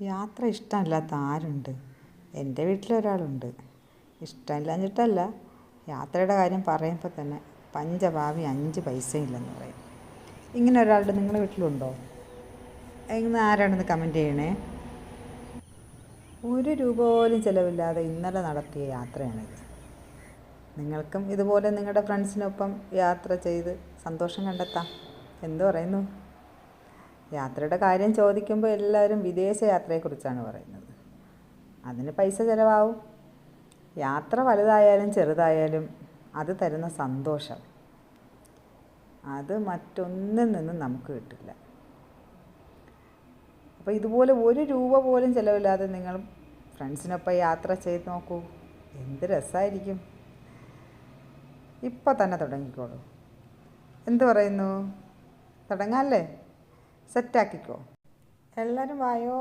യാത്ര ഇഷ്ടമല്ലാത്ത ആരുണ്ട്? എൻ്റെ വീട്ടിലൊരാളുണ്ട്. ഇഷ്ടമില്ലാഞ്ഞിട്ടല്ല, യാത്രയുടെ കാര്യം പറയുമ്പോൾ തന്നെ പഞ്ചഭാവി 5 പൈസയില്ലെന്ന് പറയും. ഇങ്ങനെ ഒരാളുടെ നിങ്ങളുടെ വീട്ടിലുണ്ടോ? ഇന്ന് ആരാണെന്ന് കമൻറ്റ് ചെയ്യണേ. 1 രൂപ പോലും ചിലവില്ലാതെ ഇന്നലെ നടത്തിയ യാത്രയാണിത്. നിങ്ങൾക്കും ഇതുപോലെ നിങ്ങളുടെ ഫ്രണ്ട്സിനൊപ്പം യാത്ര ചെയ്ത് സന്തോഷം കണ്ടെത്താം. എന്തു പറയുന്നു? യാത്രയുടെ കാര്യം ചോദിക്കുമ്പോൾ എല്ലാവരും വിദേശ യാത്രയെക്കുറിച്ചാണ് പറയുന്നത്. അതിന് പൈസ ചിലവാകും. യാത്ര വലുതായാലും ചെറുതായാലും അത് തരുന്ന സന്തോഷം, അത് മറ്റൊന്നിൽ നിന്നും നമുക്ക് കിട്ടില്ല. അപ്പോൾ ഇതുപോലെ 1 രൂപ പോലും ചിലവില്ലാതെ നിങ്ങൾ ഫ്രണ്ട്സിനൊപ്പം യാത്ര ചെയ്ത് നോക്കൂ. എന്ത് രസമായിരിക്കും. ഇപ്പോൾ തന്നെ തുടങ്ങിക്കോളൂ. എന്ത് പറയുന്നു? തുടങ്ങാമല്ലേ? സെറ്റാക്കിക്കോ. എല്ലാവരും വായോ.